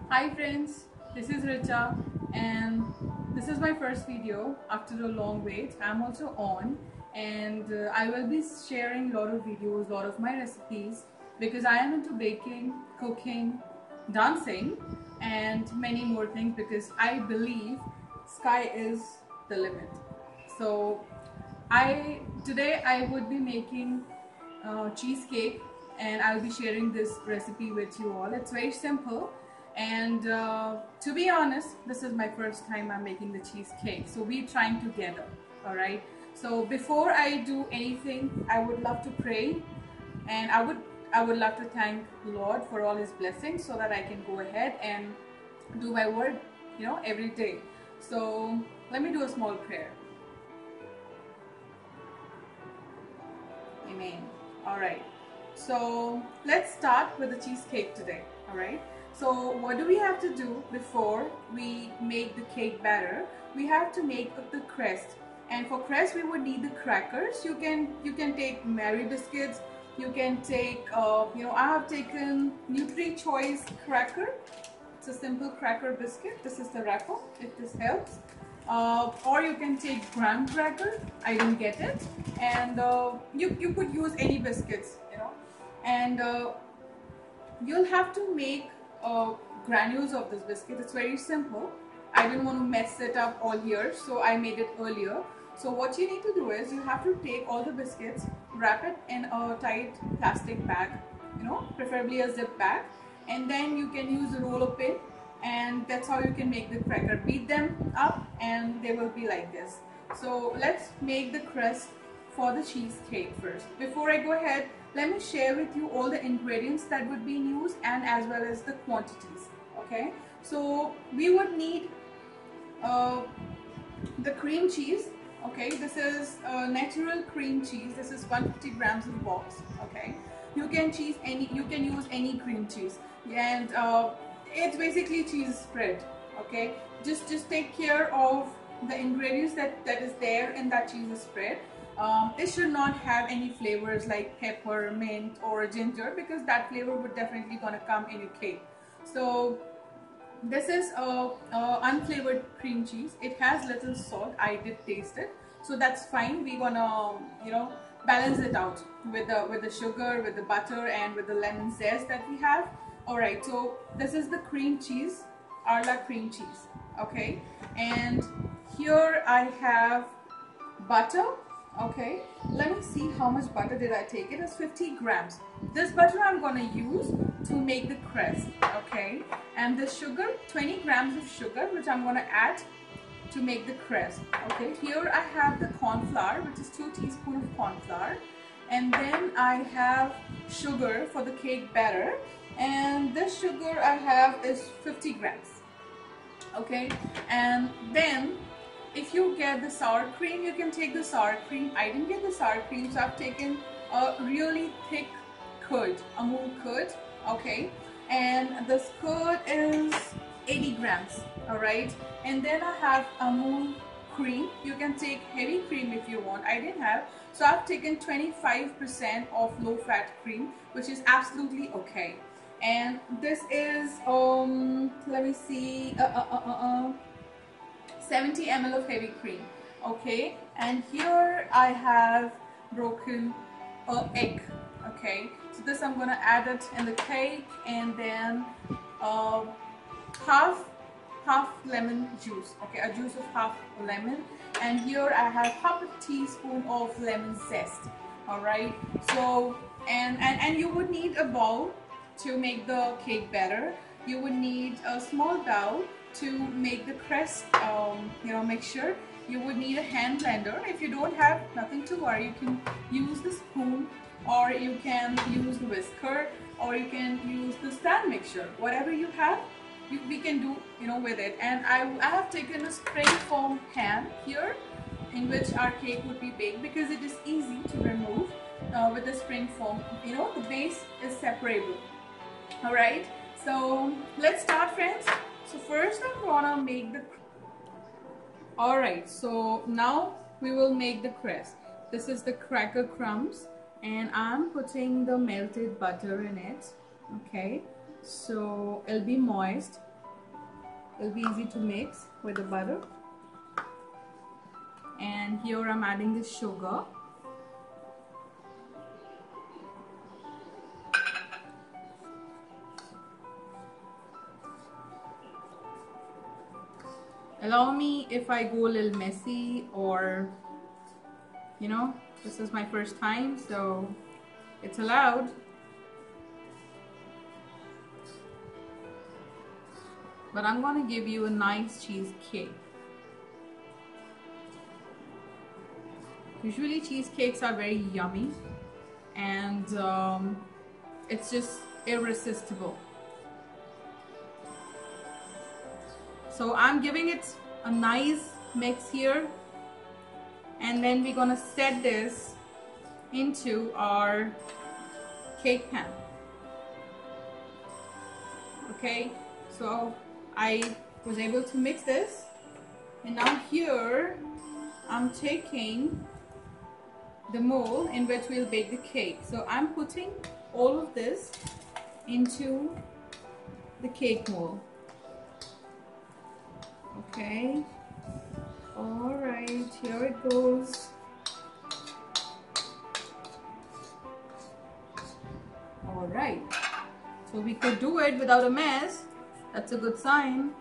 Hi friends, this is Richa and this is my first video after a long wait. I'm also on and I will be sharing a lot of videos, a lot of my recipes because I am into baking, cooking, dancing and many more things because I believe sky is the limit. So today I would be making cheesecake and I'll be sharing this recipe with you all. It's very simple and to be honest, this is my first time I'm making the cheesecake, so we're trying together. All right, so before I do anything, I would love to pray and I would love to thank Lord for all his blessings so that I can go ahead and do my work, every day. So let me do a small prayer. Amen. All right, so let's start with the cheesecake today. All right, so what do we have to do before we make the cake batter? We have to make up the crust, and for crust we would need the crackers. You can take Mary biscuits, you can take I have taken Nutri Choice cracker. It's a simple cracker biscuit. This is the wrapper if this helps. Or you can take graham cracker. I didn't get it, and you could use any biscuits, and you'll have to make granules of this biscuit. It's very simple. I didn't want to mess it up all here, so I made it earlier. So what you need to do is you have to take all the biscuits, wrap it in a tight plastic bag, preferably a zip bag, and then you can use a roller pin, and that's how you can make the cracker. Beat them up and they will be like this. So let's make the crust for the cheesecake first. Before I go ahead, let me share with you all the ingredients that would be used and as well as the quantities. Okay, so we would need the cream cheese. Okay, this is natural cream cheese. This is 150 grams in box. Okay, you can use any cream cheese, and it's basically cheese spread. Okay, just take care of the ingredients that is there in that cheese spread. It should not have any flavors like pepper, mint or ginger, because that flavor would definitely gonna come in your cake. So this is unflavored cream cheese. It has little salt. I did taste it, so that's fine. We're gonna balance it out with the sugar, with the butter, and with the lemon zest that we have. All right, so this is the cream cheese, Arla cream cheese. Okay, and here I have butter. Okay, let me see how much butter did I take. It is 50 grams. This butter I'm gonna use to make the crust. Okay, and the sugar, 20 grams of sugar, which I'm gonna add to make the crust. Okay, here I have the corn flour, which is 2 teaspoons of corn flour, and then I have sugar for the cake batter, and this sugar I have is 50 grams. Okay, and then if you get the sour cream, you can take the sour cream. I didn't get the sour cream, so I've taken a really thick curd, Amul curd. Okay, and this curd is 80 grams. All right, and then I have Amul cream. You can take heavy cream if you want. I didn't have, so I've taken 25% of low fat cream, which is absolutely okay. And this is let me see 70 ml of heavy cream. Okay, and here I have broken egg. Okay, so this I'm gonna add it in the cake, and then half lemon juice. Okay, a juice of half lemon, and here I have half a teaspoon of lemon zest. All right, so and you would need a bowl to make the cake batter. You would need a small bowl to make the crust mixture. You would need a hand blender. If you don't have, nothing to worry, you can use the spoon, or you can use the whisker, or you can use the stand mixture. Whatever you have, we can do with it. And I have taken a spring foam pan here in which our cake would be baked, because it is easy to remove with the spring foam. The base is separable. All right, so let's start, friends. So first I'm gonna make the, all right, so now we will make the crust. This is the cracker crumbs, and I'm putting the melted butter in it. Okay, so it'll be moist. It'll be easy to mix with the butter. And here I'm adding the sugar. Allow me if I go a little messy, or you know, this is my first time, so it's allowed. But I'm gonna give you a nice cheesecake. Usually cheesecakes are very yummy, and it's just irresistible. So I'm giving it a nice mix here, and then we're gonna set this into our cake pan. Okay, so I was able to mix this, and now here I'm taking the mold in which we'll bake the cake. So I'm putting all of this into the cake mold. Okay, all right, here it goes. All right, so we could do it without a mess. That's a good sign.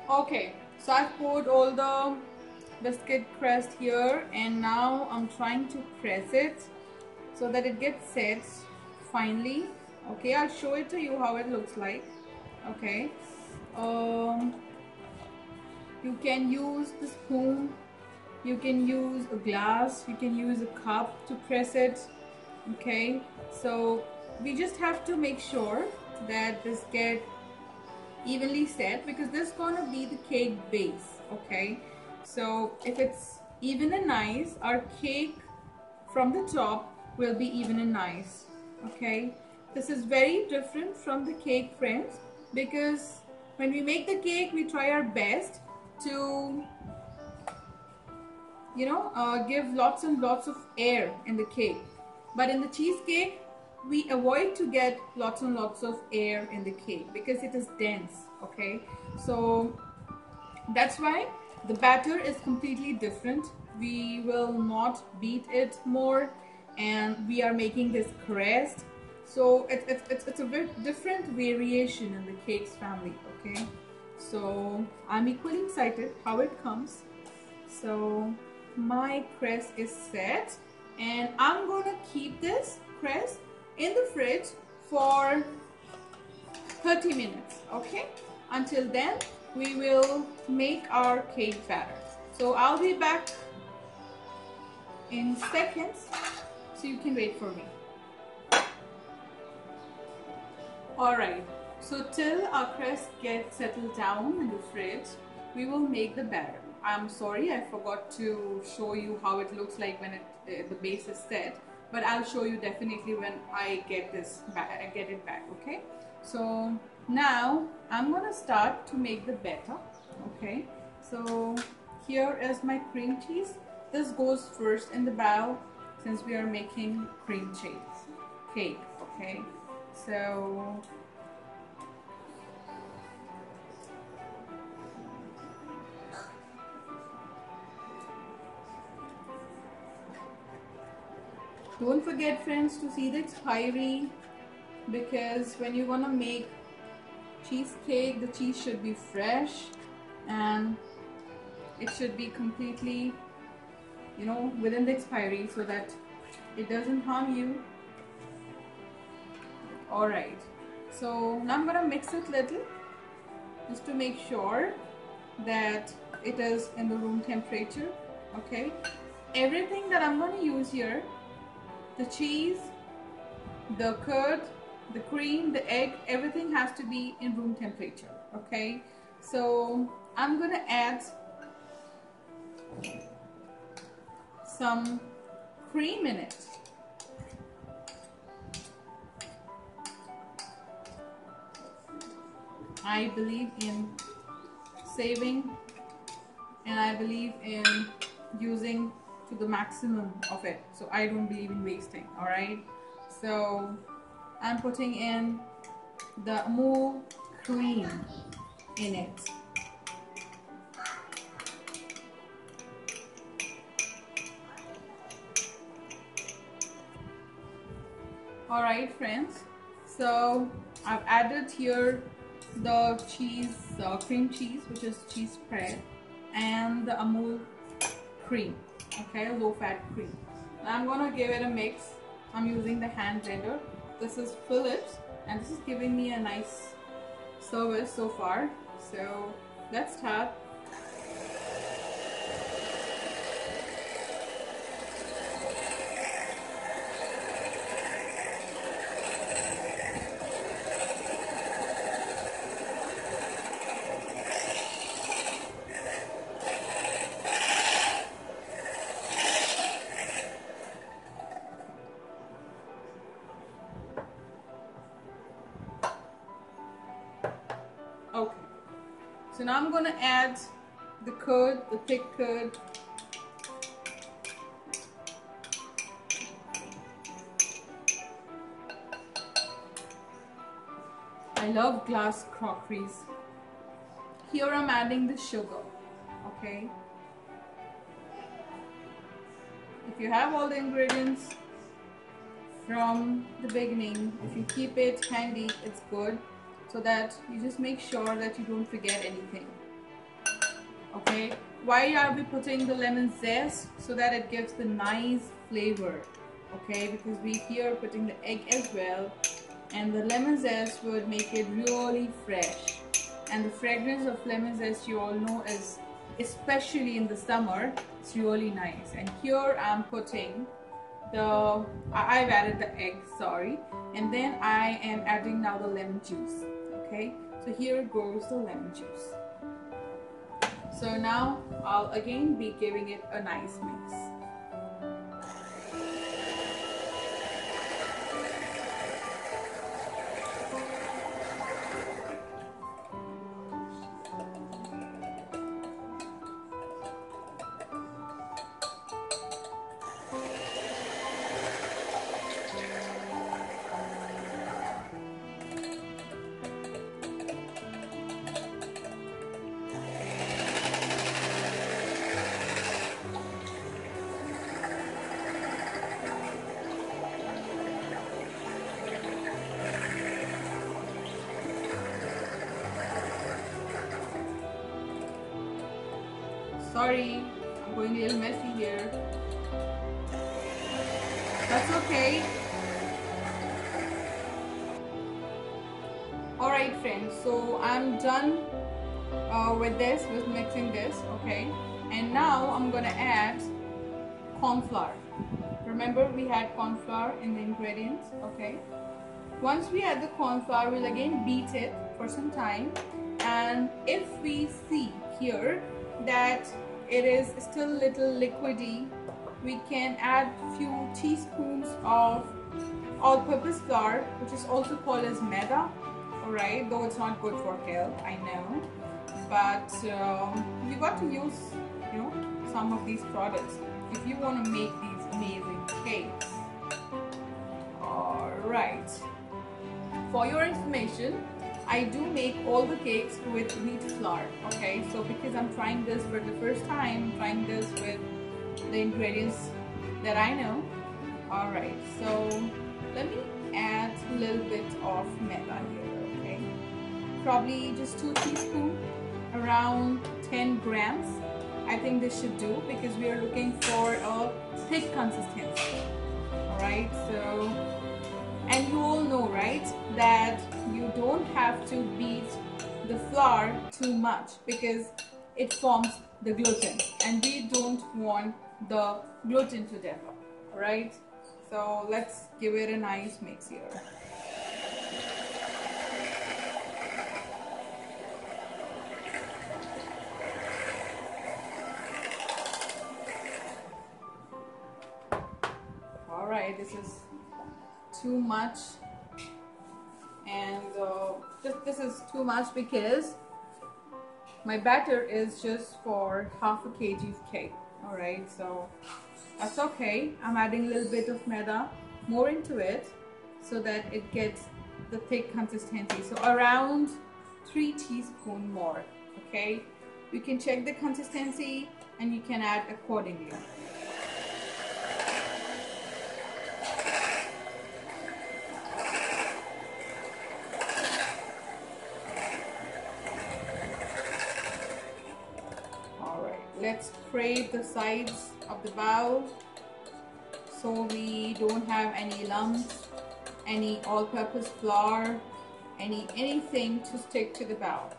Okay, so I've poured all the biscuit crust here, and now I'm trying to press it so that it gets set finely. Okay, I'll show it to you how it looks like. Okay, you can use the spoon, you can use a glass, you can use a cup to press it. Okay, so we just have to make sure that this get evenly set, because this is gonna be the cake base. Okay, so if it's even and nice, our cake from the top will be even and nice. Okay, this is very different from the cake, friends, because when we make the cake, we try our best to, you know, give lots and lots of air in the cake. But in the cheesecake, we avoid to get lots and lots of air in the cake because it is dense. Okay, so that's why the batter is completely different. We will not beat it more, and we are making this crust. So it's a bit different variation in the cakes family. Okay, so I'm equally excited how it comes. So my crust is set, and I'm gonna keep this crust in the fridge for 30 minutes. Okay, until then we will make our cake batter. So I'll be back in seconds, so you can wait for me. Alright, so till our crust gets settled down in the fridge, we will make the batter. I'm sorry, I forgot to show you how it looks like when the base is set, but I'll show you definitely when I get this back, I get it back. Okay, so now I'm gonna start to make the batter. Okay, so here is my cream cheese. This goes first in the bowl since we are making cream cheese cake. Okay, so don't forget, friends, to see the expiry, because when you want to make cheesecake, the cheese should be fresh and it should be completely, you know, within the expiry so that it doesn't harm you. Alright, so now I'm gonna mix it little just to make sure that it is in the room temperature. Okay, everything that I'm gonna use here, the cheese, the curd, the cream, the egg, everything has to be in room temperature. Okay, so I'm gonna add some cream in it. I believe in saving, and I believe in using to the maximum of it. So I don't believe in wasting. Alright, so I'm putting in the Amul cream in it. Alright friends, so I've added here the cheese, cream cheese, which is cheese spread, and the Amul cream, okay, low fat cream. Now I'm gonna give it a mix. I'm using the hand blender. This is Philips and this is giving me a nice service so far. So let's start. Okay, so now I'm gonna add the curd, the thick curd. I love glass crockeries. Here I'm adding the sugar, okay. If you have all the ingredients from the beginning, if you keep it handy, it's good. So that you just make sure that you don't forget anything. Okay, why are we putting the lemon zest? So that it gives the nice flavor. Okay, because we here putting the egg as well, and the lemon zest would make it really fresh. And the fragrance of lemon zest, you all know, is especially in the summer, it's really nice. And here I'm putting the I've added the egg, sorry, and then I am adding now the lemon juice. Okay, so here goes the lemon juice. So now I'll again be giving it a nice mix. Sorry, I'm going a little messy here. That's okay. Alright friends, so I'm done with mixing this, okay. And now I'm gonna add cornflour. Remember we had cornflour in the ingredients, okay. Once we add the cornflour, we'll again beat it for some time. And if we see here that it is still little liquidy, we can add few teaspoons of all-purpose flour, which is also called as Maida. Alright, though it's not good for health, I know, but you got to use, you know, some of these products if you want to make these amazing cakes. Alright, for your information, I do make all the cakes with wheat flour, okay. So because I'm trying this for the first time, I'm trying this with the ingredients that I know. Alright, so let me add a little bit of Maida here, okay. Probably just 2 teaspoons, around 10 grams. I think this should do because we are looking for a thick consistency. Alright, so, and you all know, right, that you don't have to beat the flour too much because it forms the gluten and we don't want the gluten to develop. Alright, so let's give it a nice mix here. Alright, this is too much, and this is too much because my batter is just for half a kg of cake. Alright, so That's okay. I'm adding a little bit of maida more into it so that it gets the thick consistency. So around 3 teaspoons more. Okay, you can check the consistency and you can add accordingly. Let's scrape the sides of the bowl so we don't have any lumps, any all-purpose flour, anything to stick to the bowl.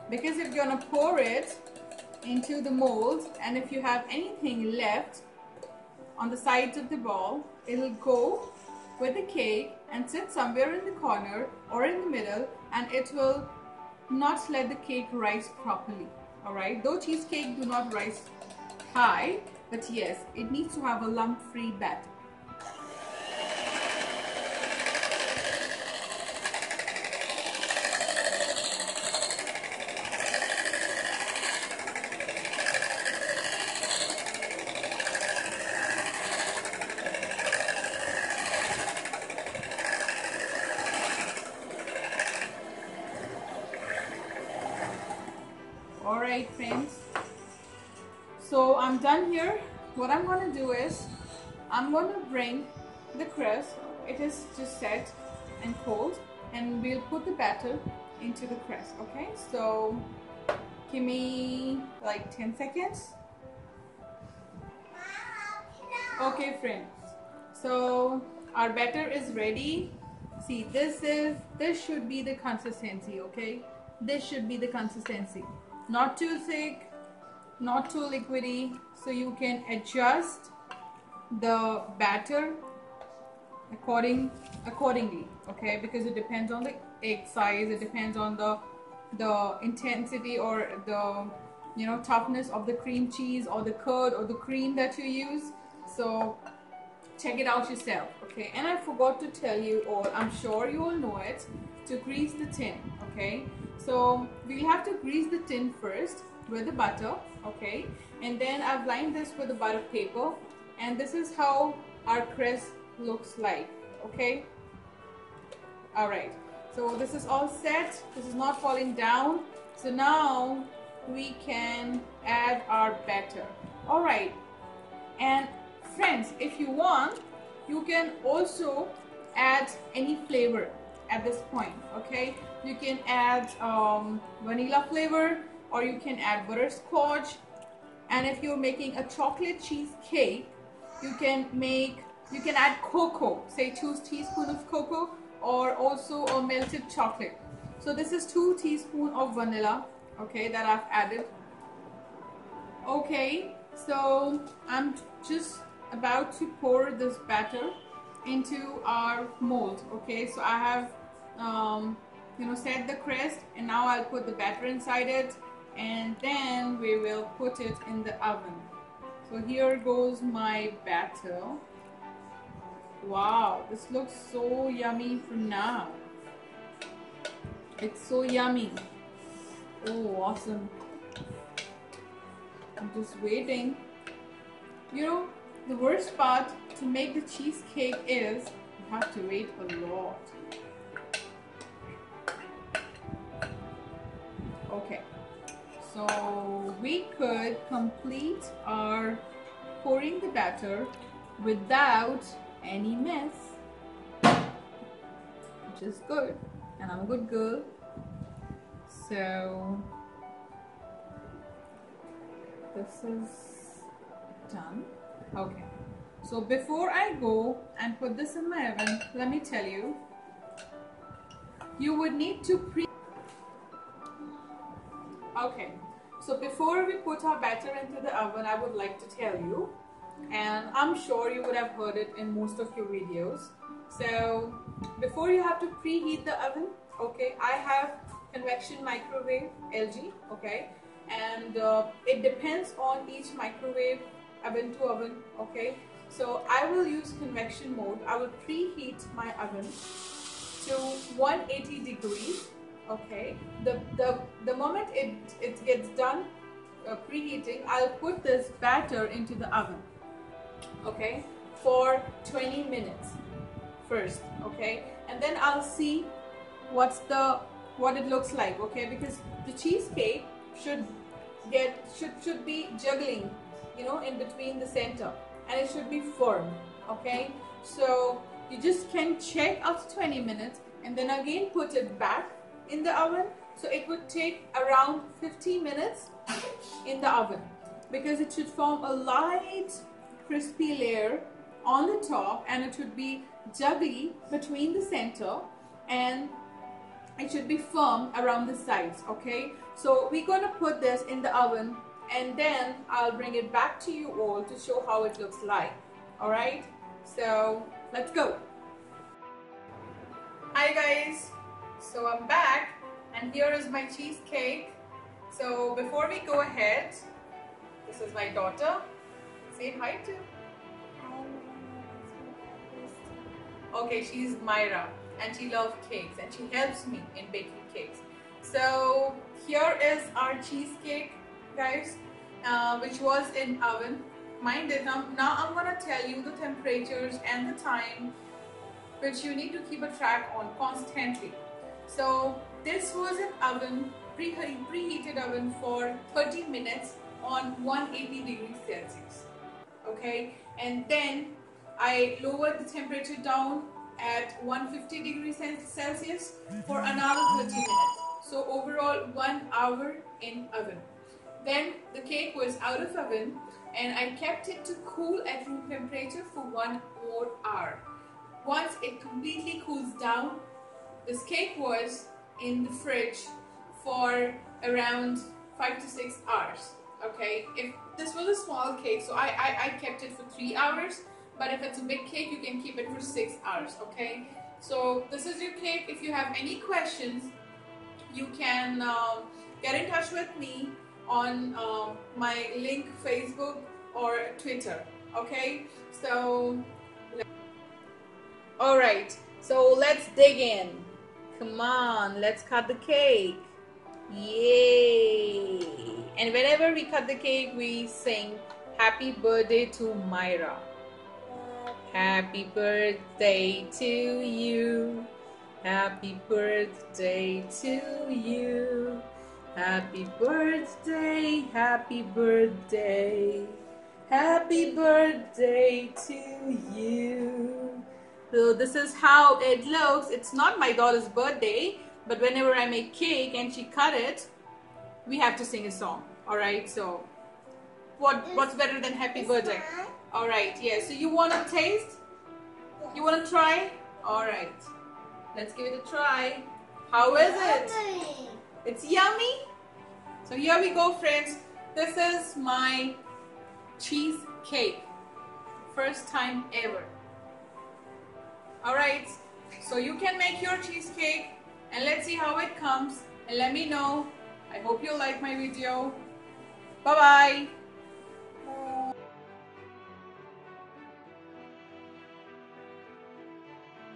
Because if you're gonna pour it into the mold, and if you have anything left on the sides of the bowl, it'll go with the cake and sit somewhere in the corner or in the middle, and it will not let the cake rise properly. Alright, though cheesecake do not rise high, but yes, it needs to have a lump-free batter. Alright friends, so I'm done here. What I'm going to do is, I'm going to bring the crust, it is just set and cold, and we'll put the batter into the crust. Okay, so give me like 10 seconds. Okay friends, so our batter is ready. See, this should be the consistency. Okay, this should be the consistency. Not too thick, not too liquidy, so you can adjust the batter accordingly. Okay, because it depends on the egg size, it depends on the intensity or the toughness of the cream cheese or the curd or the cream that you use. So check it out yourself. Okay, and I forgot to tell you all, I'm sure you all know it, to grease the tin. Okay, so we'll have to grease the tin first with the butter. Okay, and then I've lined this with the butter paper, and this is how our crust looks like. Okay, alright, so this is all set, this is not falling down. So now we can add our batter. Alright, and friends, if you want, you can also add any flavor at this point. Okay, you can add vanilla flavor, or you can add butterscotch. And if you're making a chocolate cheesecake, you can add cocoa, say 2 teaspoons of cocoa, or also a melted chocolate. So this is 2 teaspoons of vanilla, okay, that I've added. Okay, so I'm just about to pour this batter into our mold. Okay, so I have set the crust, and now I'll put the batter inside it, and then we will put it in the oven. So here goes my batter. Wow, this looks so yummy from now. It's so yummy. Oh, awesome. I'm just waiting. The worst part to make the cheesecake is you have to wait a lot. Okay, so we could complete our pouring the batter without any mess, which is good, and I'm a good girl. So this is done. Okay, so before I go and put this in my oven, let me tell you, you would need to Okay, so before we put our batter into the oven, I would like to tell you, and I'm sure you would have heard it in most of your videos. So before you have to preheat the oven, okay, I have convection microwave LG, okay, and it depends on each microwave, oven to oven. Okay, so I will use convection mode. I will preheat my oven to 180 degrees. Okay, the moment it gets done preheating, I'll put this batter into the oven, okay, for 20 minutes first, okay, and then I'll see what it looks like, okay, because the cheesecake should be juggling, you know, in between the center, and it should be firm, okay. So you just can check after 20 minutes and then again put it back in the oven. So it would take around 50 minutes in the oven, because it should form a light crispy layer on the top, and it should be juggly between the center, and it should be firm around the sides, okay. So we're gonna put this in the oven, and then I'll bring it back to you all to show how it looks like. All right, so let's go. Hi guys, so I'm back, and here is my cheesecake. So before we go ahead, this is my daughter. Say hi to. Okay, she's Myra, and she loves cakes, and she helps me in baking cakes. So here is our cheesecake, guys, which was in oven. Mind it, now I'm gonna tell you the temperatures and the time which you need to keep a track on constantly. So this was an oven, preheated oven for 30 minutes on 180 degrees Celsius, okay, and then I lowered the temperature down at 150 degrees Celsius for another 30 minutes. So overall 1 hour in oven. Then the cake was out of oven, and I kept it to cool at room temperature for 1 more hour. Once it completely cools down, this cake was in the fridge for around 5 to 6 hours. Okay, if this was a small cake, so I kept it for 3 hours, but if it's a big cake, you can keep it for 6 hours. Okay, so this is your cake. If you have any questions, you can get in touch with me on my link Facebook or Twitter. Okay, so all right, so let's dig in. Come on, let's cut the cake. Yay! And whenever we cut the cake, we sing happy birthday to Myra. Happy birthday to you. Happy birthday to you. Happy birthday, happy birthday. Happy birthday to you. So this is how it looks. It's not my daughter's birthday, but whenever I make cake and she cut it, we have to sing a song. All right, so what's better than happy birthday? All right, yeah, so you want to taste? You want to try? All right, let's give it a try. How is it? It's yummy. So here we go, friends. This is my cheesecake. First time ever. All right, so you can make your cheesecake, and let's see how it comes, and let me know. I hope you like my video. Bye-bye.